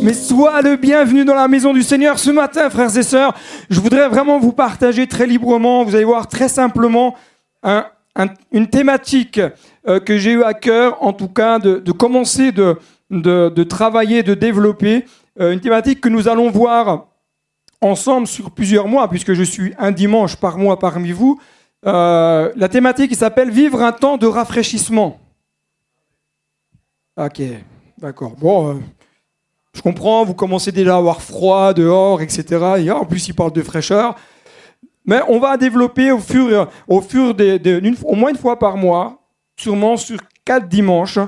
Mais sois le bienvenu dans la maison du Seigneur ce matin, frères et sœurs. Je voudrais vraiment vous partager très librement, vous allez voir très simplement, une thématique que j'ai eu à cœur, en tout cas, de commencer de travailler, de développer. Une thématique que nous allons voir ensemble sur plusieurs mois, puisque je suis un dimanche par mois parmi vous. La thématique qui s'appelle « Vivre un temps de rafraîchissement ». Ok, d'accord. Bon, je comprends, vous commencez déjà à avoir froid dehors, etc. Et en plus, il parle de fraîcheur. Mais on va développer au moins une fois par mois, sûrement sur 4 dimanches,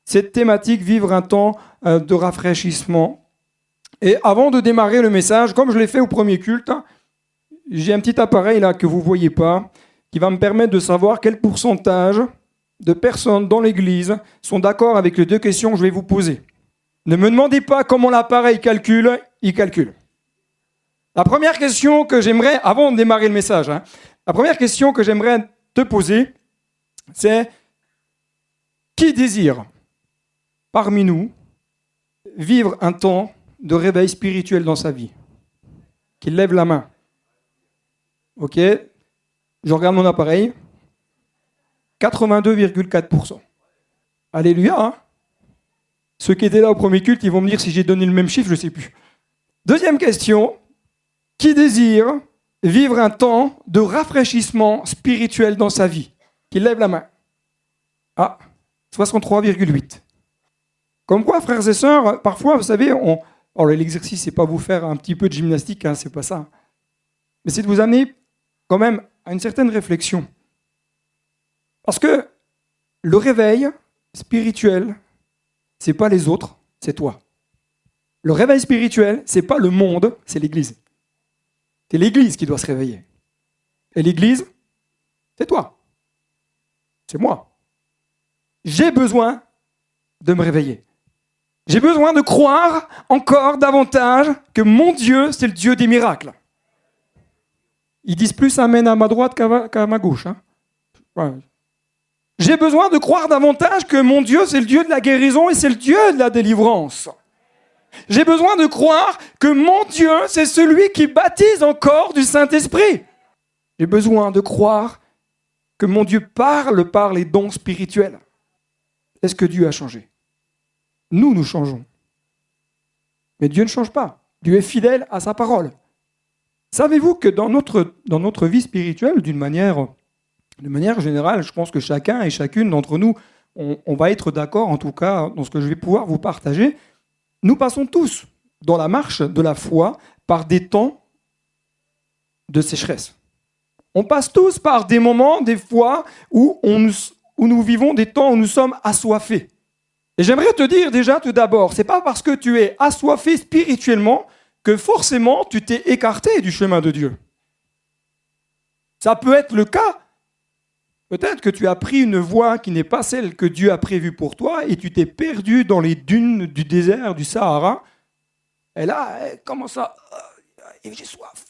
cette thématique « Vivre un temps de rafraîchissement ». Et avant de démarrer le message, comme je l'ai fait au premier culte, j'ai un petit appareil là que vous ne voyez pas, qui va me permettre de savoir quel pourcentage de personnes dans l'église sont d'accord avec les 2 questions que je vais vous poser. Ne me demandez pas comment l'appareil calcule, il calcule. La première question que j'aimerais, avant de démarrer le message, la première question que j'aimerais te poser, c'est qui désire parmi nous vivre un temps de réveil spirituel dans sa vie? Qu'il lève la main. Ok, je regarde mon appareil. 82,4%. Alléluia, hein? Ceux qui étaient là au premier culte, ils vont me dire si j'ai donné le même chiffre, je ne sais plus. Deuxième question. Qui désire vivre un temps de rafraîchissement spirituel dans sa vie? Qui lève la main. Ah, 63,8. Comme quoi, frères et sœurs, parfois, vous savez, alors l'exercice, c'est pas vous faire un petit peu de gymnastique, hein, c'est pas ça. Mais c'est de vous amener quand même à une certaine réflexion. Parce que le réveil spirituel, c'est pas les autres, c'est toi. Le réveil spirituel, c'est pas le monde, c'est l'Église. C'est l'Église qui doit se réveiller. Et l'Église, c'est toi. C'est moi. J'ai besoin de me réveiller. J'ai besoin de croire encore davantage que mon Dieu, c'est le Dieu des miracles. Ils disent plus amen à ma droite qu'à ma gauche. Hein. Ouais. J'ai besoin de croire davantage que mon Dieu, c'est le Dieu de la guérison et c'est le Dieu de la délivrance. J'ai besoin de croire que mon Dieu, c'est celui qui baptise encore du Saint-Esprit. J'ai besoin de croire que mon Dieu parle par les dons spirituels. Est-ce que Dieu a changé? Nous changeons. Mais Dieu ne change pas. Dieu est fidèle à sa parole. Savez-vous que dans notre vie spirituelle, d'une manière générale, je pense que chacun et chacune d'entre nous, on va être d'accord, en tout cas, dans ce que je vais pouvoir vous partager. Nous passons tous, dans la marche de la foi, par des temps de sécheresse. On passe tous par des moments, des fois, où nous vivons des temps où nous sommes assoiffés. Et j'aimerais te dire déjà tout d'abord, c'est pas parce que tu es assoiffé spirituellement que forcément tu t'es écarté du chemin de Dieu. Ça peut être le cas. Peut-être que tu as pris une voie qui n'est pas celle que Dieu a prévue pour toi et tu t'es perdu dans les dunes du désert du Sahara. Et là, comment ça? J'ai soif.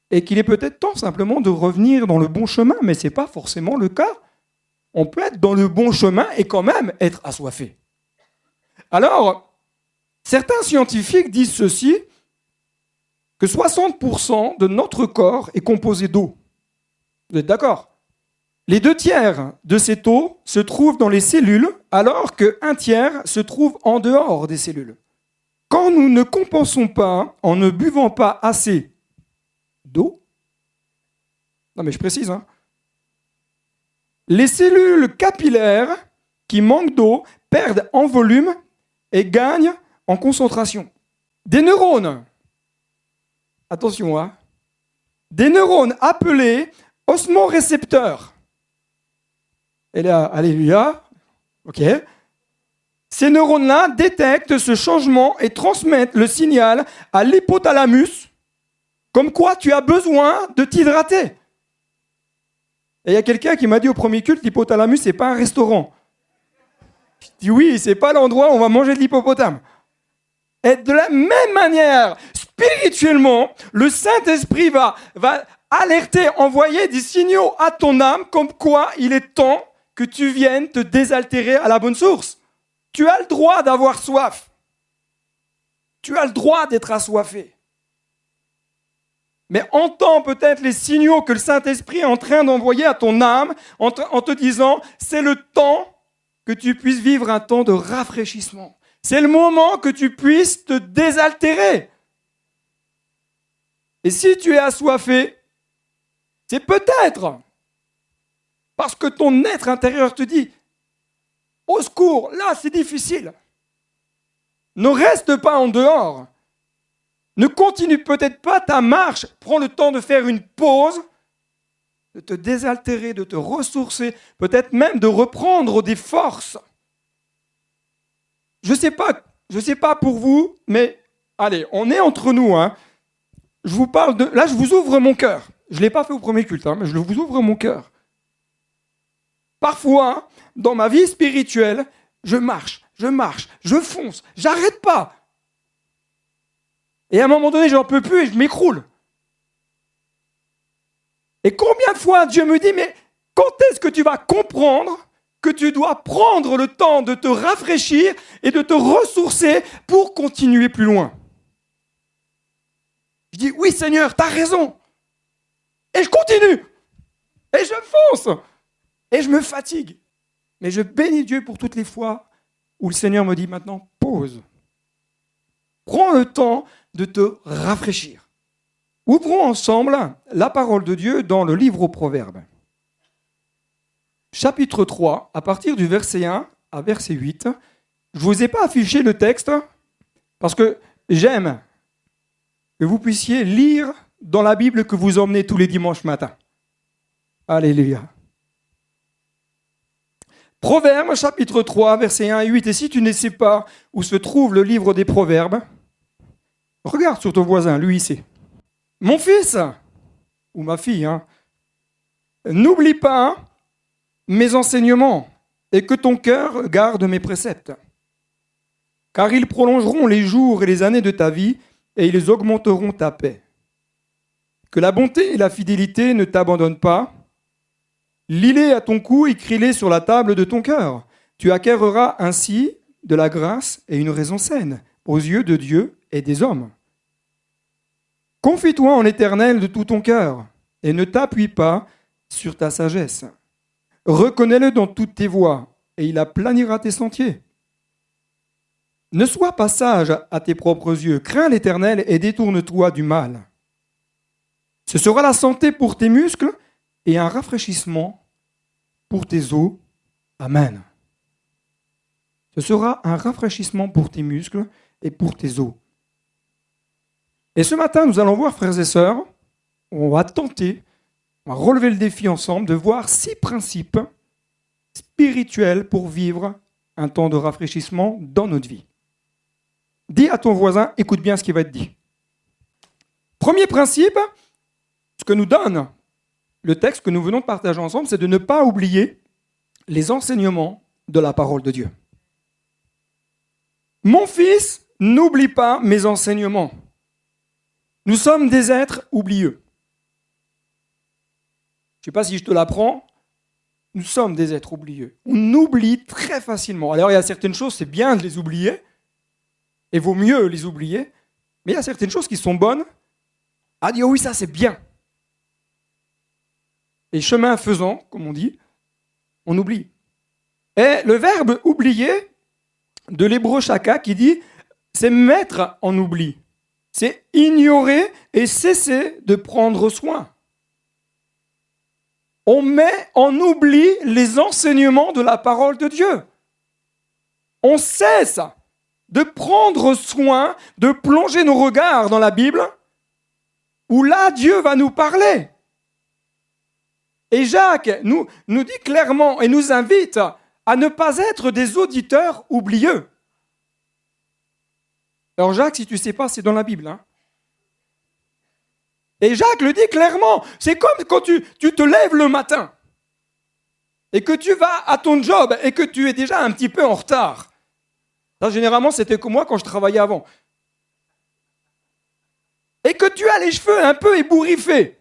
Et qu'il est peut-être temps simplement de revenir dans le bon chemin, mais ce n'est pas forcément le cas. On peut être dans le bon chemin et quand même être assoiffé. Alors, certains scientifiques disent ceci, que 60% de notre corps est composé d'eau. Vous êtes d'accord? Les 2/3 de cette eau se trouvent dans les cellules, alors qu'un tiers se trouve en dehors des cellules. Quand nous ne compensons pas en ne buvant pas assez d'eau, non mais je précise, hein, les cellules capillaires qui manquent d'eau perdent en volume et gagnent en concentration. Des neurones, attention, hein, des neurones appelés osmorécepteurs. Et là, alléluia, ok. Ces neurones-là détectent ce changement et transmettent le signal à l'hypothalamus, comme quoi tu as besoin de t'hydrater. Et il y a quelqu'un qui m'a dit au premier culte, l'hypothalamus, c'est pas un restaurant. Je dis oui, c'est pas l'endroit où on va manger de l'hippopotame. Et de la même manière, spirituellement, le Saint-Esprit va alerter, envoyer des signaux à ton âme comme quoi il est temps que tu viennes te désaltérer à la bonne source. Tu as le droit d'avoir soif. Tu as le droit d'être assoiffé. Mais entends peut-être les signaux que le Saint-Esprit est en train d'envoyer à ton âme en te disant, c'est le temps que tu puisses vivre un temps de rafraîchissement. C'est le moment que tu puisses te désaltérer. Et si tu es assoiffé, c'est peut-être parce que ton être intérieur te dit, au secours, là c'est difficile. Ne reste pas en dehors. Ne continue peut-être pas ta marche. Prends le temps de faire une pause, de te désaltérer, de te ressourcer, peut-être même de reprendre des forces. Je sais pas pour vous, mais allez, on est entre nous. Je vous parle de... Là, je vous ouvre mon cœur. Je ne l'ai pas fait au premier culte, mais je vous ouvre mon cœur. Parfois, dans ma vie spirituelle, je marche, je fonce, j'arrête pas. Et à un moment donné, j'en peux plus et je m'écroule. Et combien de fois Dieu me dit, mais quand est-ce que tu vas comprendre que tu dois prendre le temps de te rafraîchir et de te ressourcer pour continuer plus loin? Je dis, oui Seigneur, tu as raison. Et je continue. Et je fonce. Et je me fatigue. Mais je bénis Dieu pour toutes les fois où le Seigneur me dit maintenant, pause. Prends le temps de te rafraîchir. Ouvrons ensemble la parole de Dieu dans le livre aux Proverbes. Chapitre 3, à partir du verset 1 à verset 8. Je ne vous ai pas affiché le texte parce que j'aime que vous puissiez lire dans la Bible que vous emmenez tous les dimanches matins. Alléluia. Proverbes, chapitre 3, versets 1 et 8. Et si tu ne sais pas où se trouve le livre des Proverbes, regarde sur ton voisin, lui il sait. Mon fils, ou ma fille, n'oublie pas mes enseignements et que ton cœur garde mes préceptes. Car ils prolongeront les jours et les années de ta vie et ils augmenteront ta paix. Que la bonté et la fidélité ne t'abandonnent pas. Lis-les à ton cou, écris-les sur la table de ton cœur. Tu acquerras ainsi de la grâce et une raison saine aux yeux de Dieu et des hommes. Confie-toi en l'Éternel de tout ton cœur et ne t'appuie pas sur ta sagesse. Reconnais-le dans toutes tes voies et il aplanira tes sentiers. Ne sois pas sage à tes propres yeux, crains l'Éternel et détourne-toi du mal. Ce sera la santé pour tes muscles et un rafraîchissement pour tes os. Amen. Ce sera un rafraîchissement pour tes muscles et pour tes os. Et ce matin, nous allons voir, frères et sœurs, on va tenter, on va relever le défi ensemble de voir 6 principes spirituels pour vivre un temps de rafraîchissement dans notre vie. Dis à ton voisin, écoute bien ce qui va être dit. Premier principe, ce que nous donne le texte que nous venons de partager ensemble, c'est de ne pas oublier les enseignements de la parole de Dieu. Mon fils, n'oublie pas mes enseignements. Nous sommes des êtres oublieux. Je ne sais pas si je te l'apprends, nous sommes des êtres oublieux. On oublie très facilement. Alors il y a certaines choses, c'est bien de les oublier, et vaut mieux les oublier, mais il y a certaines choses qui sont bonnes, à dire oui, ça c'est bien. Et chemin faisant, comme on dit, on oublie. Et le verbe oublier, de l'hébreu shaka, qui dit, c'est mettre en oubli. C'est ignorer et cesser de prendre soin. On met en oubli les enseignements de la parole de Dieu. On cesse de prendre soin, de plonger nos regards dans la Bible, où là, Dieu va nous parler. Et Jacques nous dit clairement et nous invite à ne pas être des auditeurs oublieux. Alors Jacques, si tu ne sais pas, c'est dans la Bible. Et Jacques le dit clairement, c'est comme quand tu te lèves le matin et que tu vas à ton job et que tu es déjà un petit peu en retard. Ça, généralement, c'était comme moi quand je travaillais avant. et que tu as les cheveux un peu ébouriffés.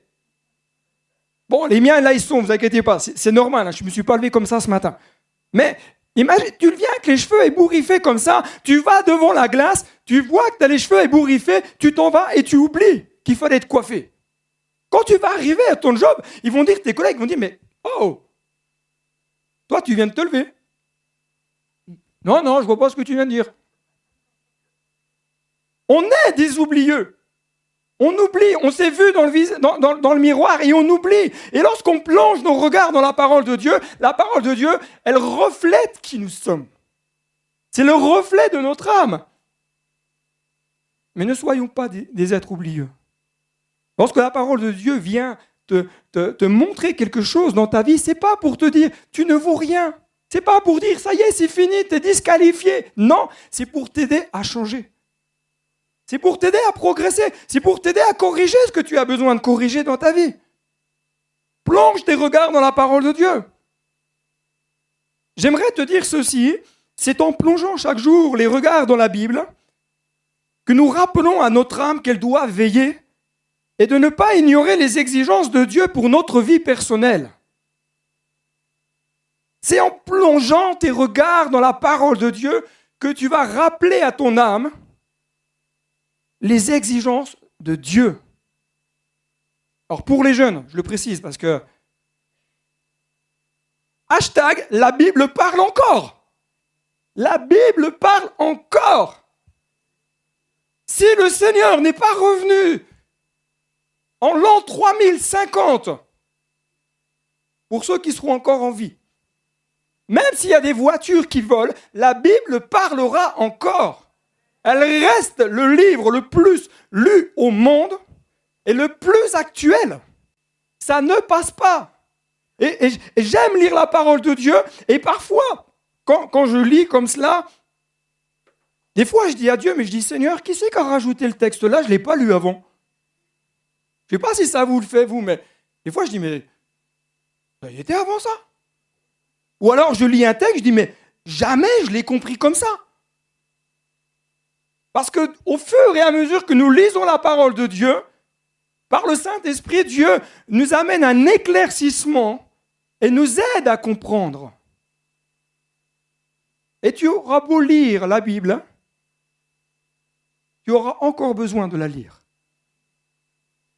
Bon, les miens, là, ils sont, vous inquiétez pas, c'est normal, hein, je ne me suis pas levé comme ça ce matin. Mais imagine, tu viens avec les cheveux ébouriffés comme ça, tu vas devant la glace, tu vois que tu as les cheveux ébouriffés, tu t'en vas et tu oublies qu'il fallait te coiffer. Quand tu vas arriver à ton job, ils vont dire, tes collègues vont dire, mais oh, toi, tu viens de te lever. Non, je ne vois pas ce que tu viens de dire. On est des oublieux. On oublie, on s'est vu dans le miroir et on oublie. Et lorsqu'on plonge nos regards dans la parole de Dieu, elle reflète qui nous sommes. C'est le reflet de notre âme. Mais ne soyons pas des êtres oublieux. Lorsque la parole de Dieu vient te montrer quelque chose dans ta vie, c'est pas pour te dire tu ne vaux rien. C'est pas pour dire ça y est, c'est fini, tu es disqualifié. Non, c'est pour t'aider à changer. C'est pour t'aider à progresser. C'est pour t'aider à corriger ce que tu as besoin de corriger dans ta vie. Plonge tes regards dans la parole de Dieu. J'aimerais te dire ceci, c'est en plongeant chaque jour les regards dans la Bible que nous rappelons à notre âme qu'elle doit veiller et de ne pas ignorer les exigences de Dieu pour notre vie personnelle. C'est en plongeant tes regards dans la parole de Dieu que tu vas rappeler à ton âme les exigences de Dieu. Alors pour les jeunes, je le précise parce que hashtag, la Bible parle encore. La Bible parle encore. Si le Seigneur n'est pas revenu en l'an 3050, pour ceux qui seront encore en vie, même s'il y a des voitures qui volent, la Bible parlera encore. Elle reste le livre le plus lu au monde et le plus actuel. Ça ne passe pas. Et j'aime lire la parole de Dieu. Et parfois, quand je lis comme cela, des fois je dis à Dieu, mais je dis Seigneur, qui c'est qui a rajouté le texte là? Je ne l'ai pas lu avant. Je ne sais pas si ça vous le fait, vous, mais des fois je dis, mais ça y était avant ça. Ou alors je lis un texte, je dis, mais jamais je l'ai compris comme ça. Parce qu'au fur et à mesure que nous lisons la parole de Dieu, par le Saint-Esprit, Dieu nous amène un éclaircissement et nous aide à comprendre. Et tu auras beau lire la Bible, tu auras encore besoin de la lire.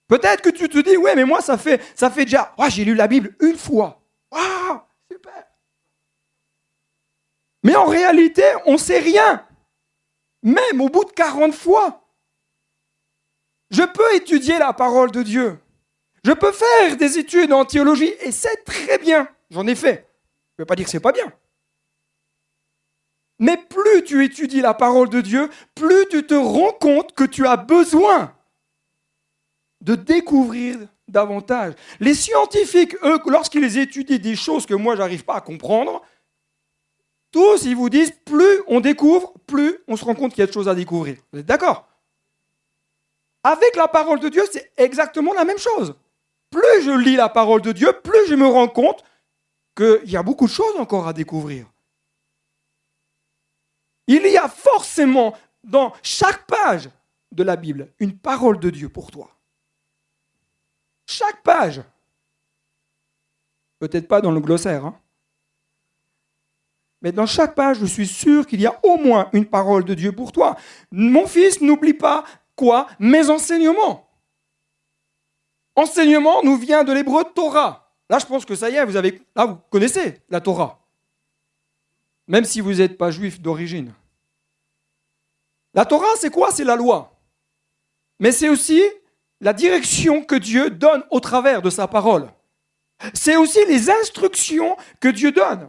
Peut-être que tu te dis, ouais, mais moi, ça fait déjà, j'ai lu la Bible une fois. Super. Mais en réalité, on ne sait rien. Même au bout de 40 fois. Je peux étudier la parole de Dieu. Je peux faire des études en théologie et c'est très bien. J'en ai fait. Je ne veux pas dire que ce n'est pas bien. Mais plus tu étudies la parole de Dieu, plus tu te rends compte que tu as besoin de découvrir davantage. Les scientifiques, eux, lorsqu'ils étudient des choses que moi, je n'arrive pas à comprendre, tous, ils vous disent, plus on découvre, plus on se rend compte qu'il y a de choses à découvrir. Vous êtes d'accord? Avec la parole de Dieu, c'est exactement la même chose. Plus je lis la parole de Dieu, plus je me rends compte qu'il y a beaucoup de choses encore à découvrir. Il y a forcément dans chaque page de la Bible une parole de Dieu pour toi. Chaque page. Peut-être pas dans le glossaire, hein. Mais dans chaque page, je suis sûr qu'il y a au moins une parole de Dieu pour toi. Mon fils, n'oublie pas quoi? Mes enseignements. Enseignement nous vient de l'hébreu Torah. Là, je pense que ça y est, vous connaissez la Torah. Même si vous n'êtes pas juif d'origine. La Torah, c'est quoi? C'est la loi. Mais c'est aussi la direction que Dieu donne au travers de sa parole. C'est aussi les instructions que Dieu donne.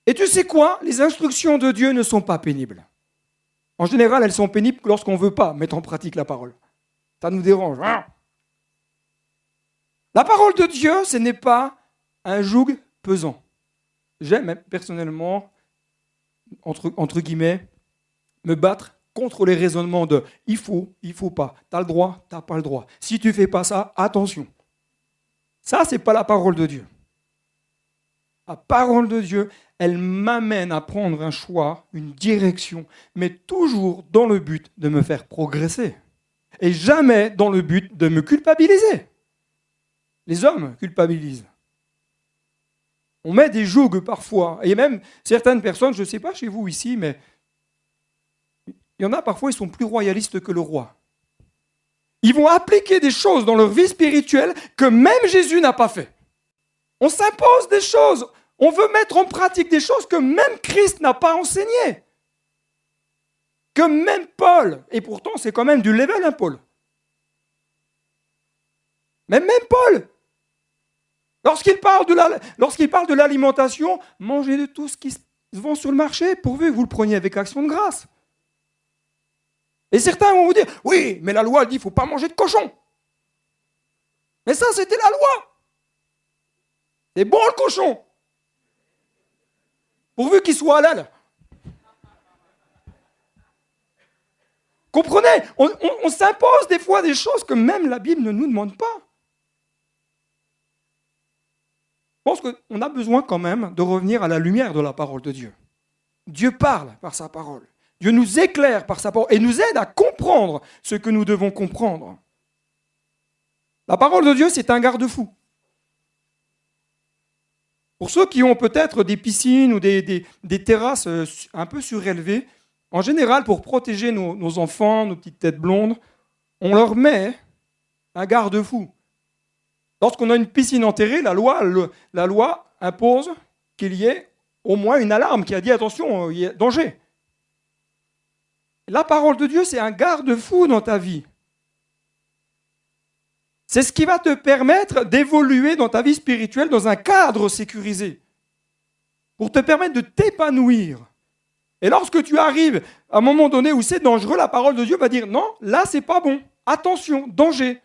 Et tu sais quoi? Les instructions de Dieu ne sont pas pénibles. En général, elles sont pénibles lorsqu'on ne veut pas mettre en pratique la parole. Ça nous dérange. La parole de Dieu, ce n'est pas un joug pesant. J'aime personnellement, entre guillemets, me battre contre les raisonnements de il faut pas, tu as le droit, tu n'as pas le droit. Si tu ne fais pas ça, attention. Ça, ce n'est pas la parole de Dieu. La parole de Dieu, elle m'amène à prendre un choix, une direction, mais toujours dans le but de me faire progresser. et jamais dans le but de me culpabiliser. Les hommes culpabilisent. On met des jougs parfois, et même certaines personnes, je ne sais pas chez vous ici, mais il y en a parfois, ils sont plus royalistes que le roi. Ils vont appliquer des choses dans leur vie spirituelle que même Jésus n'a pas fait. On s'impose des choses, on veut mettre en pratique des choses que même Christ n'a pas enseignées. Que même Paul, et pourtant c'est quand même du level, hein, Paul. Mais même Paul, lorsqu'il parle de l'alimentation, mangez de tout ce qui se vend sur le marché, pourvu que vous le preniez avec action de grâce. Et certains vont vous dire, oui, mais la loi dit qu'il ne faut pas manger de cochon. Mais ça, c'était la loi. C'est bon le cochon. Pourvu qu'il soit halal. Comprenez, on s'impose des fois des choses que même la Bible ne nous demande pas. Je pense qu'on a besoin quand même de revenir à la lumière de la parole de Dieu. Dieu parle par sa parole. Dieu nous éclaire par sa parole et nous aide à comprendre ce que nous devons comprendre. La parole de Dieu, c'est un garde-fou. Pour ceux qui ont peut-être des piscines ou des terrasses un peu surélevées, en général, pour protéger nos enfants, nos petites têtes blondes, on leur met un garde-fou. Lorsqu'on a une piscine enterrée, la loi impose qu'il y ait au moins une alarme qui a dit « attention, il y a danger ». La parole de Dieu, c'est un garde-fou dans ta vie. C'est ce qui va te permettre d'évoluer dans ta vie spirituelle dans un cadre sécurisé, pour te permettre de t'épanouir. Et lorsque tu arrives à un moment donné où c'est dangereux, la parole de Dieu va dire « non, là, c'est pas bon, attention, danger ».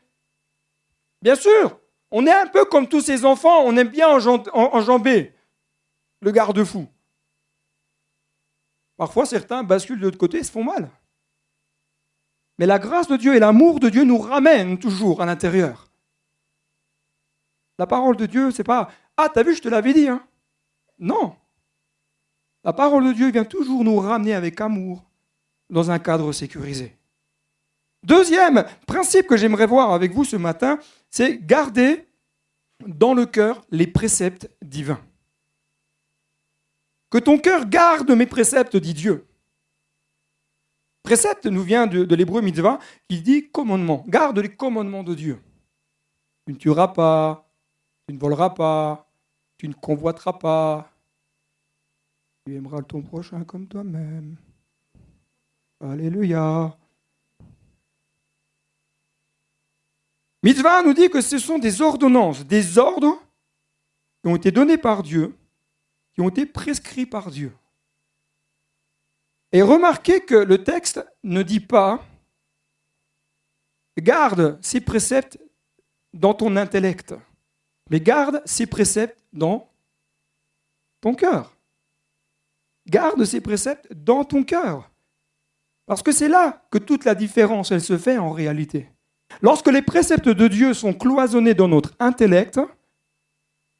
Bien sûr, on est un peu comme tous ces enfants, on aime bien enjamber le garde-fou. Parfois, certains basculent de l'autre côté et se font mal. Mais la grâce de Dieu et l'amour de Dieu nous ramènent toujours à l'intérieur. La parole de Dieu, c'est pas « ah, t'as vu, je te l'avais dit, hein ». Non. La parole de Dieu vient toujours nous ramener avec amour dans un cadre sécurisé. Deuxième principe que j'aimerais voir avec vous ce matin, c'est garder dans le cœur les préceptes divins. Que ton cœur garde mes préceptes, dit Dieu. Précepte nous vient de l'hébreu mitzvah qui dit commandement. Garde les commandements de Dieu. Tu ne tueras pas, tu ne voleras pas, tu ne convoiteras pas, tu aimeras ton prochain comme toi-même. Alléluia. Mitzvah nous dit que ce sont des ordonnances, des ordres qui ont été donnés par Dieu, qui ont été prescrits par Dieu. Et remarquez que le texte ne dit pas « garde ces préceptes dans ton intellect », mais « garde ces préceptes dans ton cœur ». Garde ces préceptes dans ton cœur. Parce que c'est là que toute la différence, elle se fait en réalité. Lorsque les préceptes de Dieu sont cloisonnés dans notre intellect,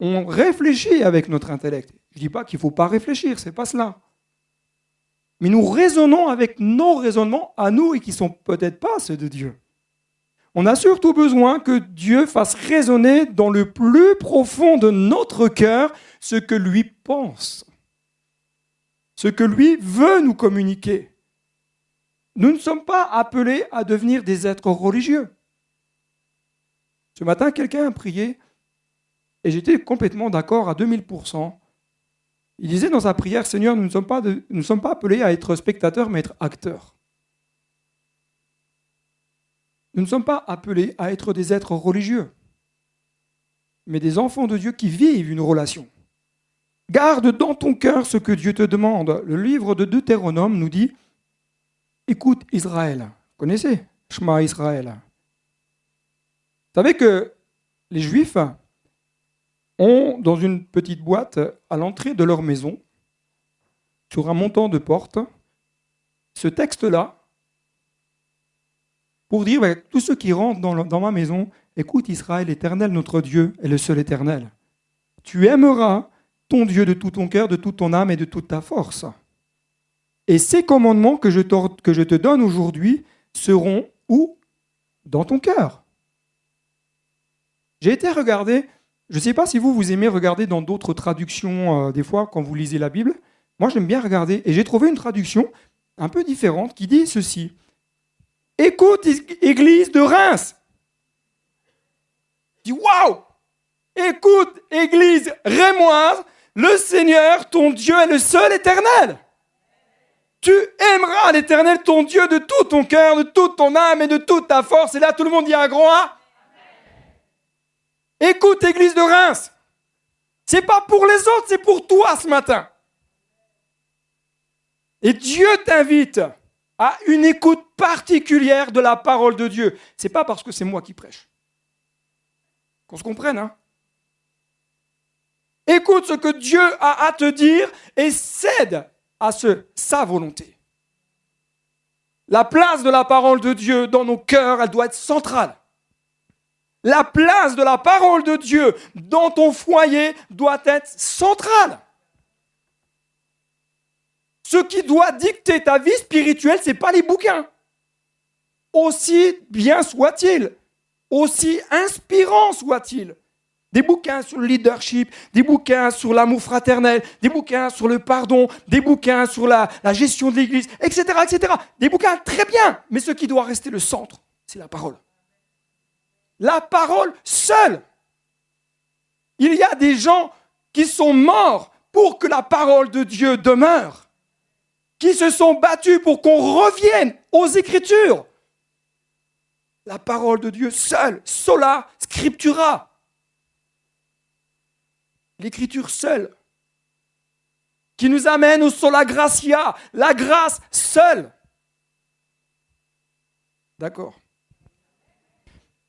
on réfléchit avec notre intellect. Je ne dis pas qu'il ne faut pas réfléchir, ce n'est pas cela. Mais nous raisonnons avec nos raisonnements à nous et qui ne sont peut-être pas ceux de Dieu. On a surtout besoin que Dieu fasse résonner dans le plus profond de notre cœur ce que lui pense, ce que lui veut nous communiquer. Nous ne sommes pas appelés à devenir des êtres religieux. Ce matin, quelqu'un a prié et j'étais complètement d'accord à 2000%. Il disait dans sa prière, Seigneur, nous ne sommes pas appelés à être spectateurs, mais à être acteurs. Nous ne sommes pas appelés à être des êtres religieux, mais des enfants de Dieu qui vivent une relation. Garde dans ton cœur ce que Dieu te demande. Le livre de Deutéronome nous dit, écoute Israël. Vous connaissez Shema Israël. Vous savez que les Juifs ont dans une petite boîte à l'entrée de leur maison, sur un montant de porte, ce texte-là, pour dire à tous ceux qui rentrent dans ma maison, écoute Israël, l'Éternel, notre Dieu, est le seul Éternel. Tu aimeras ton Dieu de tout ton cœur, de toute ton âme et de toute ta force. Et ces commandements que je te donne aujourd'hui seront où dans ton cœur. J'ai été regarder, je ne sais pas si vous aimez regarder dans d'autres traductions, des fois, quand vous lisez la Bible. Moi, j'aime bien regarder, et j'ai trouvé une traduction un peu différente qui dit ceci. Écoute, Église de Reims. Je dis, waouh! Écoute, Église rémoise, le Seigneur, ton Dieu, est le seul éternel. Tu aimeras l'Éternel, ton Dieu, de tout ton cœur, de toute ton âme et de toute ta force. Et là, tout le monde dit un grand A. Écoute, Église de Reims. C'est pas pour les autres, c'est pour toi ce matin. Et Dieu t'invite à une écoute particulière de la parole de Dieu. C'est pas parce que c'est moi qui prêche. Qu'on se comprenne, hein? Écoute ce que Dieu a à te dire et cède à sa volonté. La place de la parole de Dieu dans nos cœurs, elle doit être centrale. La place de la parole de Dieu dans ton foyer doit être centrale. Ce qui doit dicter ta vie spirituelle, ce n'est pas les bouquins. Aussi bien soit-il, aussi inspirant soit-il. Des bouquins sur le leadership, des bouquins sur l'amour fraternel, des bouquins sur le pardon, des bouquins sur la gestion de l'Église, etc., etc. Des bouquins très bien, mais ce qui doit rester le centre, c'est la parole. La parole seule. Il y a des gens qui sont morts pour que la parole de Dieu demeure, qui se sont battus pour qu'on revienne aux Écritures. La parole de Dieu seule, sola scriptura. L'Écriture seule, qui nous amène au sola gratia, la grâce seule. D'accord.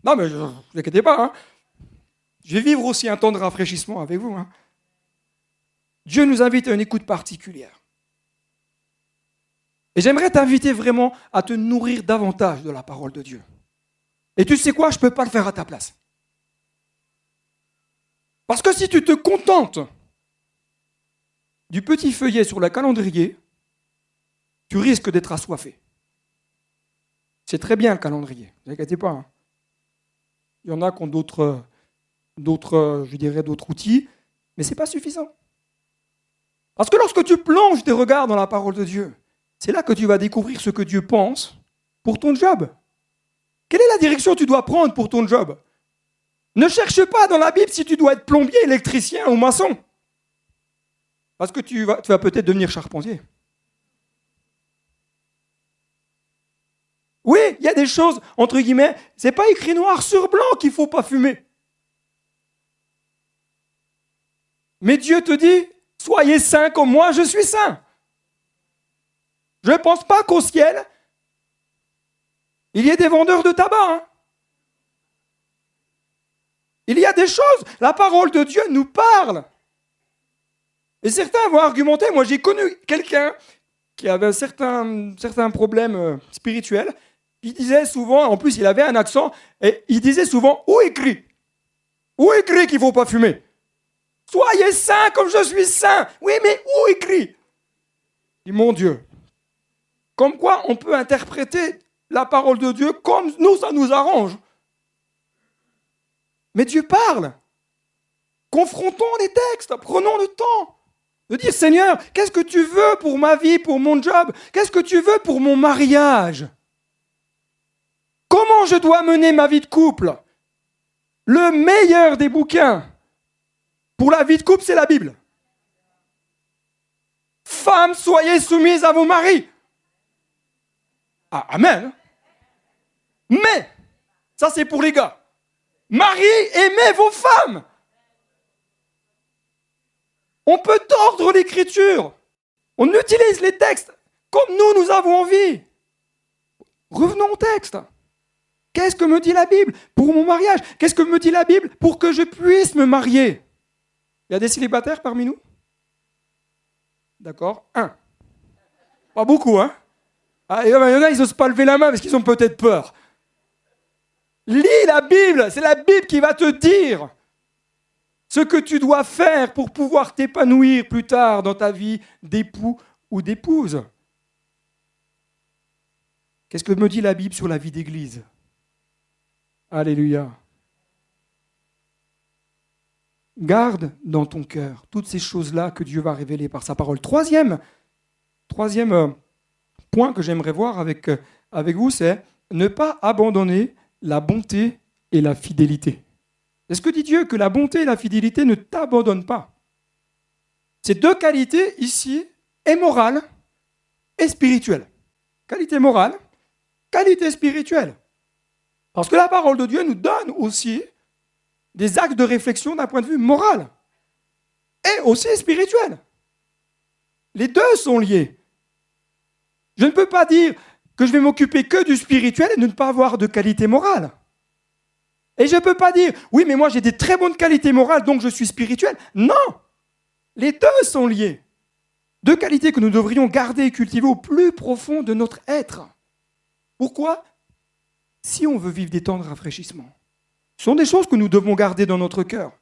Non, mais ne vous inquiétez pas, hein. Je vais vivre aussi un temps de rafraîchissement avec vous. Hein. Dieu nous invite à une écoute particulière. Et j'aimerais t'inviter vraiment à te nourrir davantage de la parole de Dieu. Et tu sais quoi, je ne peux pas le faire à ta place. Parce que si tu te contentes du petit feuillet sur le calendrier, tu risques d'être assoiffé. C'est très bien le calendrier, ne vous inquiétez pas. Hein. Il y en a qui ont d'autres outils, mais ce n'est pas suffisant. Parce que lorsque tu plonges tes regards dans la parole de Dieu, c'est là que tu vas découvrir ce que Dieu pense pour ton job. Quelle est la direction que tu dois prendre pour ton job ? Ne cherche pas dans la Bible si tu dois être plombier, électricien ou maçon. Parce que tu vas peut-être devenir charpentier. Oui, il y a des choses, entre guillemets, c'est pas écrit noir sur blanc qu'il ne faut pas fumer. Mais Dieu te dit, soyez saints comme moi, je suis saint. Je ne pense pas qu'au ciel, il y ait des vendeurs de tabac. Hein. Il y a des choses, la parole de Dieu nous parle. Et certains vont argumenter, moi j'ai connu quelqu'un qui avait un certain problème spirituel, il disait souvent, en plus il avait un accent, et il disait souvent, où écrit qu'il ne faut pas fumer? Soyez saints comme je suis saint. Oui, mais où écrit? Je dis, mon Dieu. Comme quoi on peut interpréter la parole de Dieu comme nous, ça nous arrange. Mais Dieu parle. Confrontons les textes, prenons le temps de dire, Seigneur, qu'est-ce que tu veux pour ma vie, pour mon job? Qu'est-ce que tu veux pour mon mariage? Comment je dois mener ma vie de couple? Le meilleur des bouquins pour la vie de couple, c'est la Bible. Femmes, soyez soumises à vos maris. Ah, amen. Mais, ça c'est pour les gars. Marie, aimez vos femmes. On peut tordre l'écriture. On utilise les textes comme nous avons envie. Revenons au texte. Qu'est-ce que me dit la Bible pour mon mariage? Qu'est-ce que me dit la Bible pour que je puisse me marier? Il y a des célibataires parmi nous? D'accord? Un. Pas beaucoup, hein? Ah, il y en a, ils n'osent pas lever la main parce qu'ils ont peut-être peur. Lis la Bible, c'est la Bible qui va te dire ce que tu dois faire pour pouvoir t'épanouir plus tard dans ta vie d'époux ou d'épouse. Qu'est-ce que me dit la Bible sur la vie d'église? Alléluia. Garde dans ton cœur toutes ces choses-là que Dieu va révéler par sa parole. Troisième point que j'aimerais voir avec vous, c'est ne pas abandonner la bonté et la fidélité. Est-ce que dit Dieu que la bonté et la fidélité ne t'abandonnent pas? Ces deux qualités ici, est morale et spirituelle. Qualité morale, qualité spirituelle. Parce que la parole de Dieu nous donne aussi des actes de réflexion d'un point de vue moral et aussi spirituel. Les deux sont liés. Je ne peux pas dire que je vais m'occuper que du spirituel et ne pas avoir de qualité morale. Et je ne peux pas dire, oui, mais moi j'ai des très bonnes qualités morales, donc je suis spirituel. Non, les deux sont liés. Deux qualités que nous devrions garder et cultiver au plus profond de notre être. Pourquoi? Si on veut vivre des temps de rafraîchissement. Ce sont des choses que nous devons garder dans notre cœur.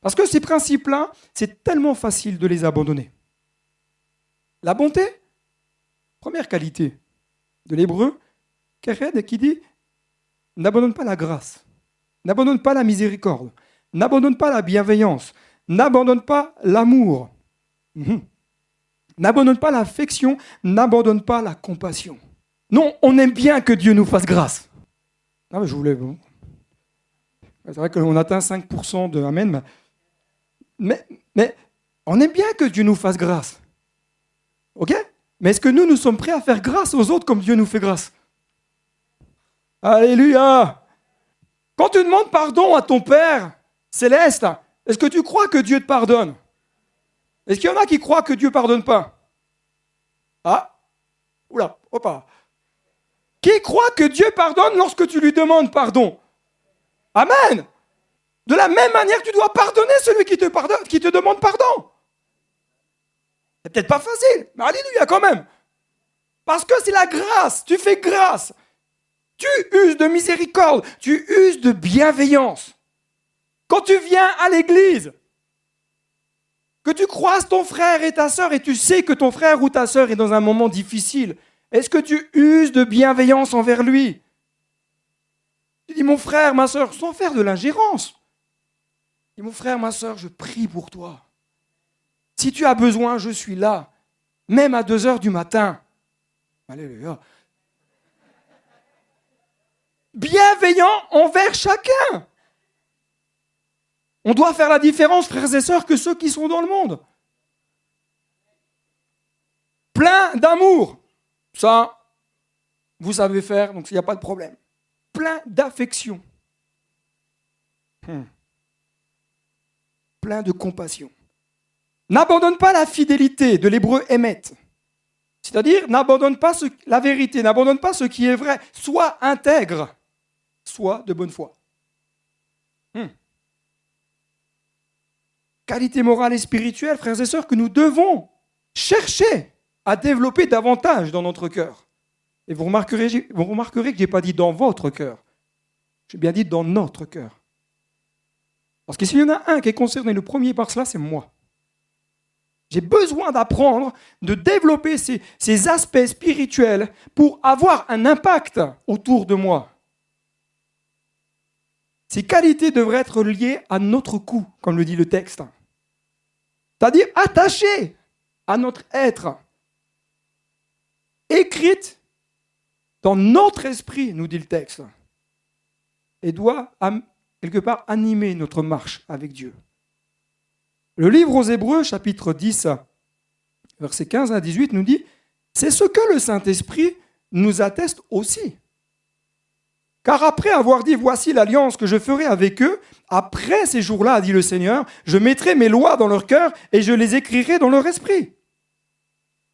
Parce que ces principes-là, c'est tellement facile de les abandonner. La bonté, première qualité de l'hébreu, Kéred, qui dit « N'abandonne pas la grâce, n'abandonne pas la miséricorde, n'abandonne pas la bienveillance, n'abandonne pas l'amour, n'abandonne pas l'affection, n'abandonne pas la compassion. » Non, on aime bien que Dieu nous fasse grâce. Ah, mais je voulais... Bon. C'est vrai qu'on atteint 5% de Amen, mais on aime bien que Dieu nous fasse grâce. Ok? Mais est-ce que nous sommes prêts à faire grâce aux autres comme Dieu nous fait grâce? Alléluia! Quand tu demandes pardon à ton Père céleste, est-ce que tu crois que Dieu te pardonne? Est-ce qu'il y en a qui croient que Dieu ne pardonne pas? Ah? Oula, opa. Qui croit que Dieu pardonne lorsque tu lui demandes pardon? Amen! De la même manière, tu dois pardonner celui qui te demande pardon. C'est peut-être pas facile, mais alléluia quand même. Parce que c'est la grâce, tu fais grâce. Tu uses de miséricorde, tu uses de bienveillance. Quand tu viens à l'église, que tu croises ton frère et ta sœur et tu sais que ton frère ou ta sœur est dans un moment difficile, est-ce que tu uses de bienveillance envers lui? Tu dis, mon frère, ma sœur, sans faire de l'ingérence. Tu dis, mon frère, ma sœur, je prie pour toi. Si tu as besoin, je suis là, même à 2h du matin. Alléluia. Bienveillant envers chacun. On doit faire la différence, frères et sœurs, que ceux qui sont dans le monde. Plein d'amour. Ça, vous savez faire, donc il n'y a pas de problème. Plein d'affection. Plein de compassion. N'abandonne pas la fidélité de l'hébreu émet. C'est-à-dire, n'abandonne pas la vérité, n'abandonne pas ce qui est vrai. Sois intègre, sois de bonne foi. Qualité morale et spirituelle, frères et sœurs, que nous devons chercher à développer davantage dans notre cœur. Et vous remarquerez que je n'ai pas dit dans votre cœur. J'ai bien dit dans notre cœur. Parce que s'il y en a un qui est concerné le premier par cela, c'est moi. J'ai besoin d'apprendre, de développer ces aspects spirituels pour avoir un impact autour de moi. Ces qualités devraient être liées à notre coup, comme le dit le texte. C'est-à-dire attachées à notre être. Écrites dans notre esprit, nous dit le texte. Et doit, quelque part, animer notre marche avec Dieu. Le livre aux Hébreux, chapitre 10, versets 15 à 18, nous dit « C'est ce que le Saint-Esprit nous atteste aussi. Car après avoir dit « Voici l'alliance que je ferai avec eux, après ces jours-là, dit le Seigneur, je mettrai mes lois dans leur cœur et je les écrirai dans leur esprit. »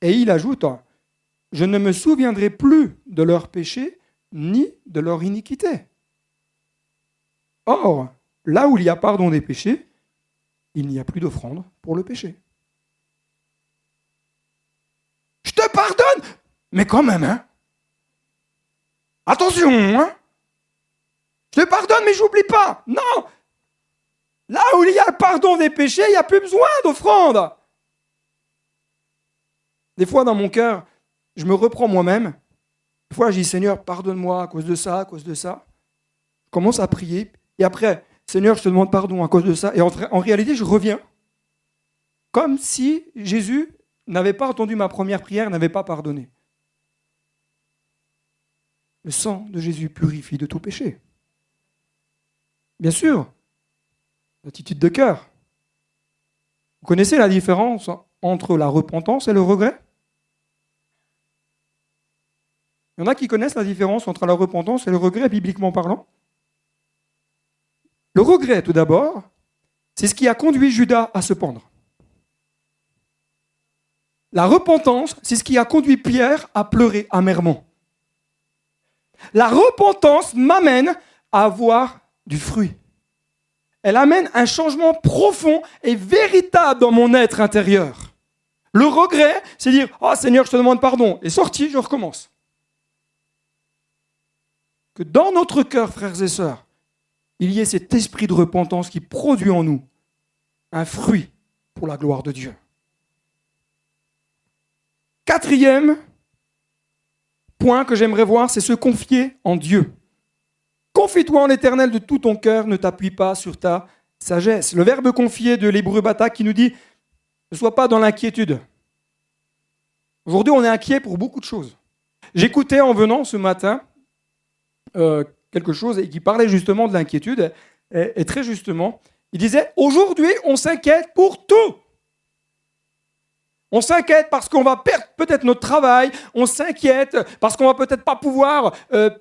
Et il ajoute « Je ne me souviendrai plus de leurs péchés ni de leur iniquité. » Or, là où il y a pardon des péchés, il n'y a plus d'offrande pour le péché. Je te pardonne, mais quand même, hein. Attention, hein. Je te pardonne, mais j'oublie pas. Non. Là où il y a le pardon des péchés, il n'y a plus besoin d'offrande. Des fois, dans mon cœur, je me reprends moi-même. Des fois, je dis, Seigneur, pardonne-moi à cause de ça, à cause de ça. Je commence à prier, et après, Seigneur, je te demande pardon à cause de ça, et en réalité, je reviens. Comme si Jésus n'avait pas entendu ma première prière, n'avait pas pardonné. Le sang de Jésus purifie de tout péché. Bien sûr, l'attitude de cœur. Vous connaissez la différence entre la repentance et le regret? Il y en a qui connaissent la différence entre la repentance et le regret, bibliquement parlant. Le regret, tout d'abord, c'est ce qui a conduit Judas à se pendre. La repentance, c'est ce qui a conduit Pierre à pleurer amèrement. La repentance m'amène à avoir du fruit. Elle amène un changement profond et véritable dans mon être intérieur. Le regret, c'est dire « Oh Seigneur, je te demande pardon » et sorti, je recommence. Que dans notre cœur, frères et sœurs, il y ait cet esprit de repentance qui produit en nous un fruit pour la gloire de Dieu. Quatrième point que j'aimerais voir, c'est se confier en Dieu. Confie-toi en l'Éternel de tout ton cœur, ne t'appuie pas sur ta sagesse. Le verbe confier de l'hébreu bata qui nous dit ne sois pas dans l'inquiétude. Aujourd'hui, on est inquiet pour beaucoup de choses. J'écoutais en venant ce matin quelque chose et qui parlait justement de l'inquiétude et très justement, il disait aujourd'hui, on s'inquiète pour tout. On s'inquiète parce qu'on va perdre peut-être notre travail, on s'inquiète parce qu'on va peut-être pas pouvoir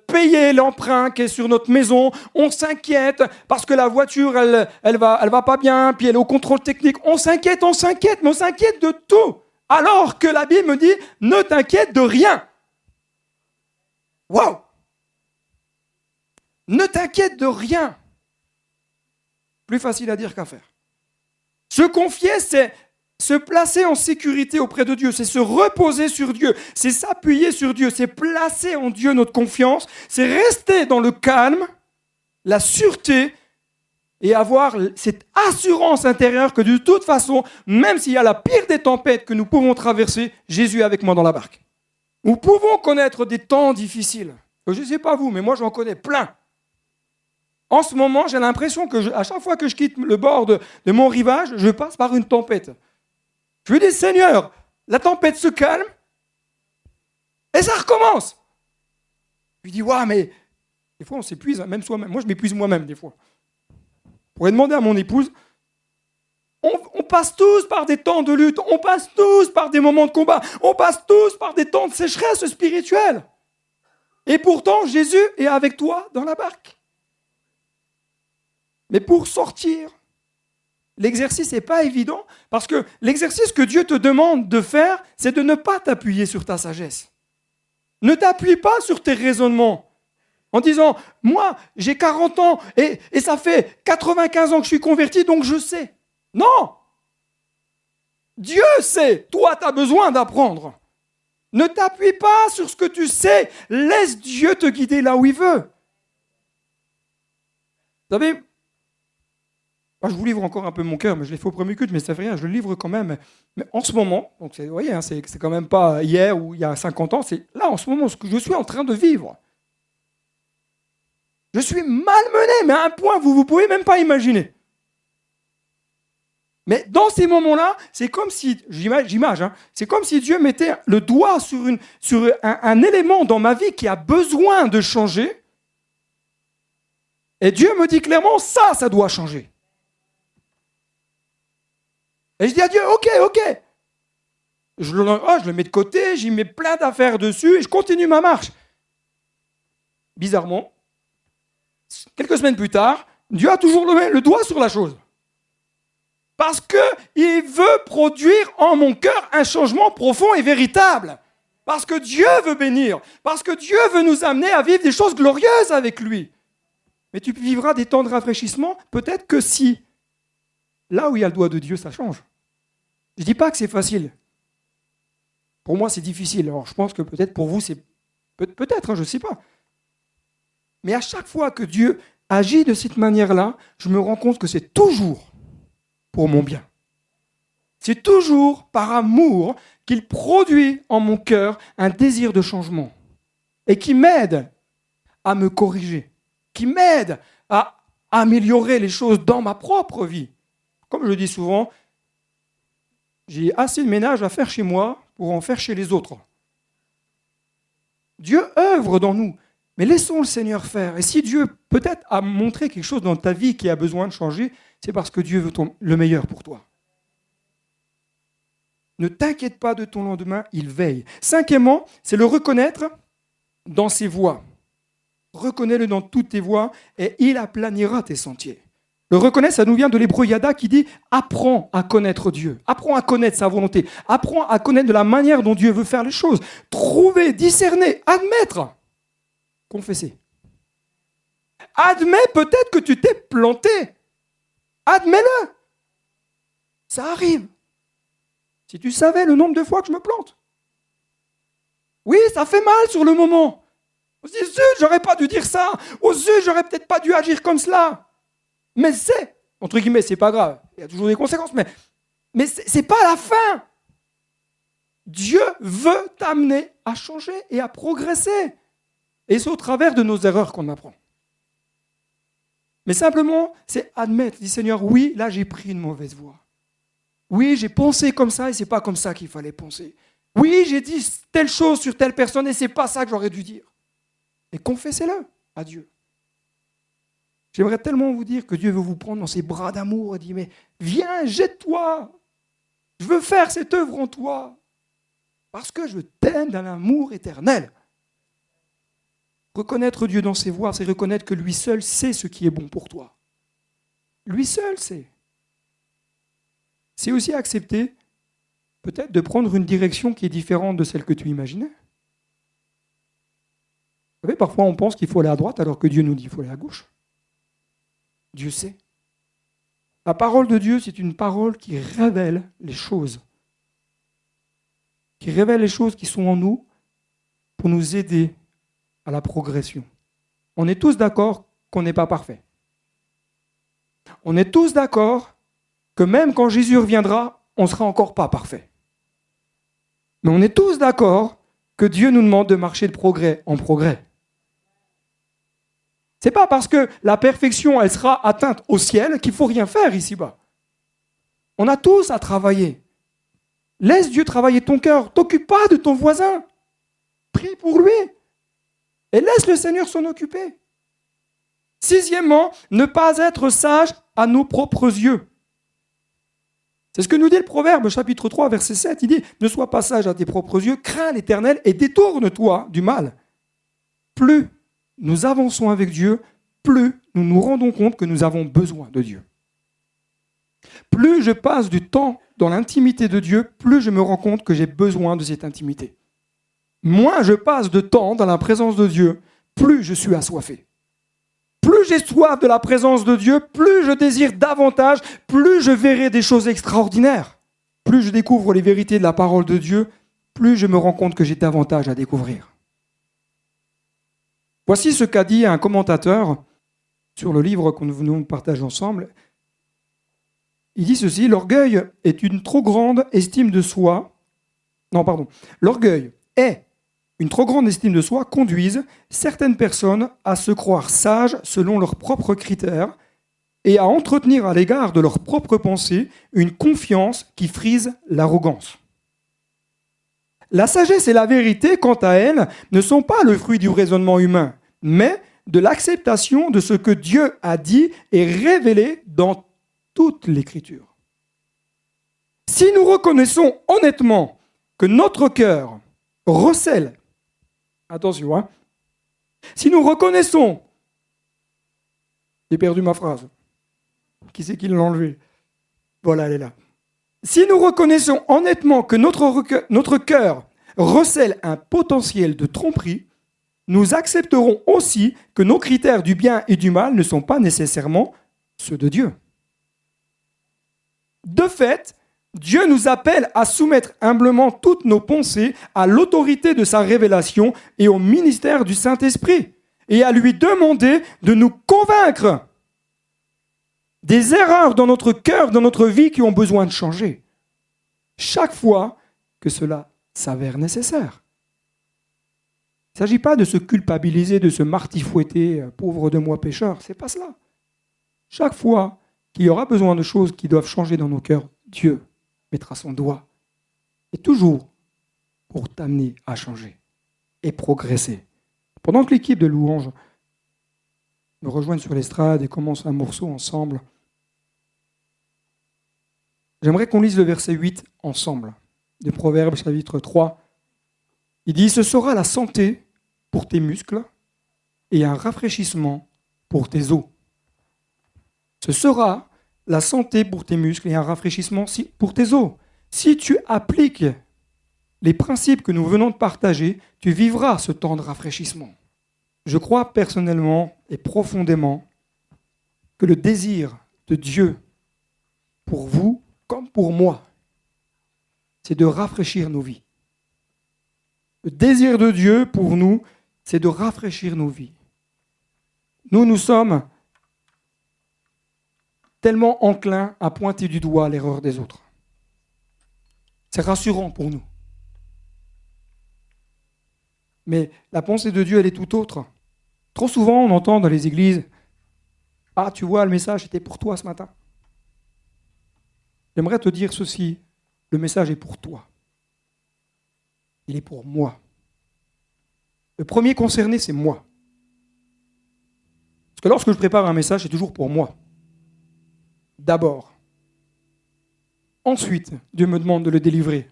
payer l'emprunt qui est sur notre maison, on s'inquiète parce que la voiture, elle va pas bien, puis elle est au contrôle technique. On s'inquiète, mais on s'inquiète de tout. Alors que la Bible me dit, ne t'inquiète de rien. Waouh! Ne t'inquiète de rien. Plus facile à dire qu'à faire. Se confier, c'est se placer en sécurité auprès de Dieu, c'est se reposer sur Dieu, c'est s'appuyer sur Dieu, c'est placer en Dieu notre confiance, c'est rester dans le calme, la sûreté et avoir cette assurance intérieure que de toute façon, même s'il y a la pire des tempêtes que nous pouvons traverser, Jésus est avec moi dans la barque. Nous pouvons connaître des temps difficiles. Je ne sais pas vous, mais moi j'en connais plein. En ce moment, j'ai l'impression que à chaque fois que je quitte le bord de mon rivage, je passe par une tempête. Je lui dis, Seigneur, la tempête se calme et ça recommence. Je lui dis, ouais, mais des fois on s'épuise, même soi-même. Moi, je m'épuise moi-même des fois. Je pourrais demander à mon épouse, on passe tous par des temps de lutte, on passe tous par des moments de combat, on passe tous par des temps de sécheresse spirituelle. Et pourtant, Jésus est avec toi dans la barque. Mais pour sortir, l'exercice n'est pas évident parce que l'exercice que Dieu te demande de faire, c'est de ne pas t'appuyer sur ta sagesse. Ne t'appuie pas sur tes raisonnements en disant « Moi, j'ai 40 ans et ça fait 95 ans que je suis converti, donc je sais. » Non! Dieu sait, toi, tu as besoin d'apprendre. Ne t'appuie pas sur ce que tu sais, laisse Dieu te guider là où il veut. Vous savez, moi, je vous livre encore un peu mon cœur, mais je l'ai fait au premier culte, mais ça fait rien, je le livre quand même. Mais en ce moment, donc vous voyez, c'est quand même pas hier ou il y a 50 ans, c'est là en ce moment ce que je suis en train de vivre. Je suis malmené, mais à un point que vous ne pouvez même pas imaginer. Mais dans ces moments-là, c'est comme si, c'est comme si Dieu mettait le doigt sur un élément dans ma vie qui a besoin de changer. Et Dieu me dit clairement, ça doit changer. Et je dis à Dieu, ok. Je le mets de côté, j'y mets plein d'affaires dessus et je continue ma marche. Bizarrement, quelques semaines plus tard, Dieu a toujours le doigt sur la chose. Parce qu'il veut produire en mon cœur un changement profond et véritable. Parce que Dieu veut bénir. Parce que Dieu veut nous amener à vivre des choses glorieuses avec lui. Mais tu vivras des temps de rafraîchissement, peut-être que si, là où il y a le doigt de Dieu, ça change. Je ne dis pas que c'est facile. Pour moi, c'est difficile. Alors, je pense que peut-être pour vous, c'est peut-être, je ne sais pas. Mais à chaque fois que Dieu agit de cette manière-là, je me rends compte que c'est toujours pour mon bien. C'est toujours par amour qu'il produit en mon cœur un désir de changement et qui m'aide à me corriger. qui m'aide à améliorer les choses dans ma propre vie. Comme je le dis souvent, j'ai assez de ménage à faire chez moi pour en faire chez les autres. Dieu œuvre dans nous, mais laissons le Seigneur faire. Et si Dieu peut-être a montré quelque chose dans ta vie qui a besoin de changer, c'est parce que Dieu veut le meilleur pour toi. Ne t'inquiète pas de ton lendemain, il veille. Cinquièmement, c'est le reconnaître dans ses voies. Reconnais-le dans toutes tes voies et il aplanira tes sentiers. Le reconnaître, ça nous vient de l'hébreu Yada qui dit « apprends à connaître Dieu, apprends à connaître sa volonté, apprends à connaître de la manière dont Dieu veut faire les choses. Trouver, discerner, admettre, confesser. Admets peut-être que tu t'es planté. Admets-le. Ça arrive. Si tu savais le nombre de fois que je me plante. Oui, ça fait mal sur le moment. On se dit, zut, j'aurais pas dû dire ça. Oh zut, j'aurais peut-être pas dû agir comme cela. Mais c'est, entre guillemets, c'est pas grave. Il y a toujours des conséquences, mais c'est pas la fin. Dieu veut t'amener à changer et à progresser. Et c'est au travers de nos erreurs qu'on apprend. Mais simplement, c'est admettre, dire Seigneur, oui, là j'ai pris une mauvaise voie. Oui, j'ai pensé comme ça et c'est pas comme ça qu'il fallait penser. Oui, j'ai dit telle chose sur telle personne et c'est pas ça que j'aurais dû dire. Et confessez-le à Dieu. J'aimerais tellement vous dire que Dieu veut vous prendre dans ses bras d'amour et dire, mais viens, jette-toi. Je veux faire cette œuvre en toi. Parce que je t'aime d'un amour éternel. Reconnaître Dieu dans ses voies, c'est reconnaître que lui seul sait ce qui est bon pour toi. Lui seul sait. C'est aussi accepter peut-être de prendre une direction qui est différente de celle que tu imaginais. Vous savez, parfois on pense qu'il faut aller à droite alors que Dieu nous dit qu'il faut aller à gauche. Dieu sait. La parole de Dieu, c'est une parole qui révèle les choses. Qui révèle les choses qui sont en nous pour nous aider à la progression. On est tous d'accord qu'on n'est pas parfait. On est tous d'accord que même quand Jésus reviendra, on ne sera encore pas parfait. Mais on est tous d'accord que Dieu nous demande de marcher de progrès en progrès. Ce n'est pas parce que la perfection, elle sera atteinte au ciel qu'il ne faut rien faire ici-bas. On a tous à travailler. Laisse Dieu travailler ton cœur. T'occupe pas de ton voisin. Prie pour lui. Et laisse le Seigneur s'en occuper. Sixièmement, ne pas être sage à nos propres yeux. C'est ce que nous dit le Proverbe, chapitre 3, verset 7. Il dit, ne sois pas sage à tes propres yeux, crains l'Éternel et détourne-toi du mal. Plus nous avançons avec Dieu, plus nous nous rendons compte que nous avons besoin de Dieu. Plus je passe du temps dans l'intimité de Dieu, plus je me rends compte que j'ai besoin de cette intimité. Moins je passe de temps dans la présence de Dieu, plus je suis assoiffé. Plus j'ai soif de la présence de Dieu, plus je désire davantage, plus je verrai des choses extraordinaires. Plus je découvre les vérités de la parole de Dieu, plus je me rends compte que j'ai davantage à découvrir. Voici ce qu'a dit un commentateur sur le livre que nous venons de partager ensemble. Il dit ceci, l'orgueil est une trop grande estime de soi. L'orgueil est une trop grande estime de soi conduisent certaines personnes à se croire sages selon leurs propres critères et à entretenir à l'égard de leurs propres pensées une confiance qui frise l'arrogance. La sagesse et la vérité, quant à elles, ne sont pas le fruit du raisonnement humain, mais de l'acceptation de ce que Dieu a dit et révélé dans toute l'Écriture. Si nous reconnaissons honnêtement que notre cœur recèle, attention, si nous reconnaissons, j'ai perdu ma phrase, qui c'est qui l'a enlevée? Voilà, elle est là. Si nous reconnaissons honnêtement que notre cœur recèle un potentiel de tromperie, nous accepterons aussi que nos critères du bien et du mal ne sont pas nécessairement ceux de Dieu. De fait, Dieu nous appelle à soumettre humblement toutes nos pensées à l'autorité de sa révélation et au ministère du Saint-Esprit, et à lui demander de nous convaincre des erreurs dans notre cœur, dans notre vie qui ont besoin de changer, chaque fois que cela s'avère nécessaire. Il ne s'agit pas de se culpabiliser, de se martifouetter, pauvre de moi pécheur. C'est pas cela. Chaque fois qu'il y aura besoin de choses qui doivent changer dans nos cœurs, Dieu mettra son doigt. Et toujours pour t'amener à changer et progresser. Pendant que l'équipe de louanges me rejoignent sur l'estrade et commence un morceau ensemble, j'aimerais qu'on lise le verset 8 ensemble, de Proverbes chapitre 3. Il dit « Ce sera la santé pour tes muscles et un rafraîchissement pour tes os. » Ce sera la santé pour tes muscles et un rafraîchissement pour tes os. Si tu appliques les principes que nous venons de partager, tu vivras ce temps de rafraîchissement. Je crois personnellement et profondément que le désir de Dieu pour vous, comme pour moi, c'est de rafraîchir nos vies. Le désir de Dieu pour nous, c'est de rafraîchir nos vies. Nous sommes tellement enclins à pointer du doigt l'erreur des autres. C'est rassurant pour nous. Mais la pensée de Dieu, elle est tout autre. Trop souvent, on entend dans les églises « Ah, tu vois, le message était pour toi ce matin. » J'aimerais te dire ceci, le message est pour toi. Il est pour moi. Le premier concerné, c'est moi. Parce que lorsque je prépare un message, c'est toujours pour moi. D'abord. Ensuite, Dieu me demande de le délivrer.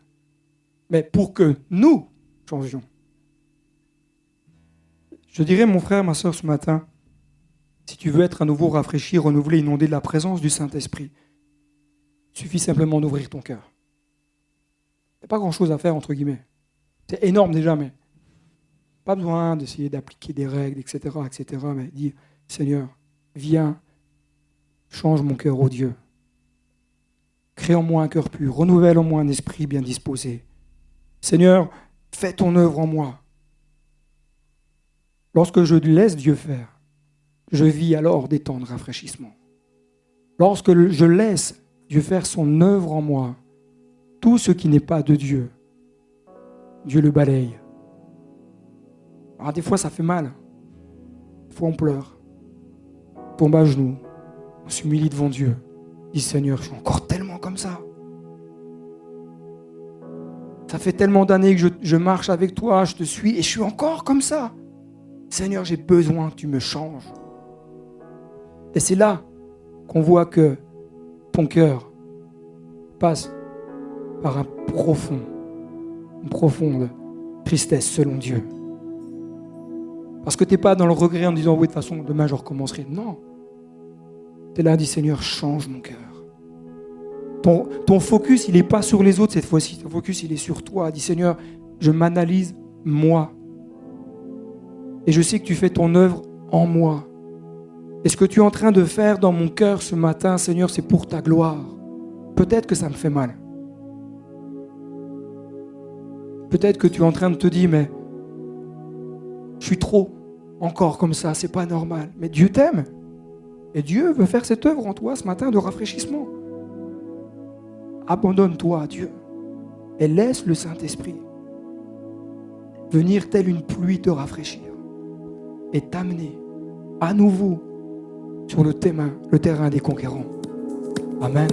Mais pour que nous changions. Je dirais, mon frère, ma soeur, ce matin, si tu veux être à nouveau rafraîchi, renouvelé, inondé de la présence du Saint-Esprit, il suffit simplement d'ouvrir ton cœur. Il n'y a pas grand-chose à faire, entre guillemets. C'est énorme déjà, mais pas besoin d'essayer d'appliquer des règles, etc., etc. Mais dis, Seigneur, viens, change mon cœur, ô Dieu. Crée en moi un cœur pur, renouvelle en moi un esprit bien disposé. Seigneur, fais ton œuvre en moi. Lorsque je laisse Dieu faire, je vis alors des temps de rafraîchissement. Lorsque je laisse Dieu faire son œuvre en moi, tout ce qui n'est pas de Dieu, Dieu le balaye. Alors des fois ça fait mal. Des fois on pleure. On tombe à genoux. On s'humilie devant Dieu. On dit Seigneur, je suis encore tellement comme ça. Ça fait tellement d'années que je marche avec toi, je te suis et je suis encore comme ça. Seigneur, j'ai besoin que tu me changes. Et c'est là qu'on voit que ton cœur passe par une profonde tristesse selon Dieu. Parce que tu n'es pas dans le regret en disant oui, de toute façon, demain je recommencerai. Non. Tu es là, dis Seigneur, change mon cœur. Ton focus, il n'est pas sur les autres cette fois-ci. Ton focus, il est sur toi. Dis Seigneur, je m'analyse moi. Et je sais que tu fais ton œuvre en moi. Et ce que tu es en train de faire dans mon cœur ce matin, Seigneur, c'est pour ta gloire. Peut-être que ça me fait mal. Peut-être que tu es en train de te dire, mais je suis trop encore comme ça, c'est pas normal. Mais Dieu t'aime. Et Dieu veut faire cette œuvre en toi ce matin de rafraîchissement. Abandonne-toi à Dieu et laisse le Saint-Esprit venir telle une pluie te rafraîchir et t'amener à nouveau sur le terrain des conquérants. Amen.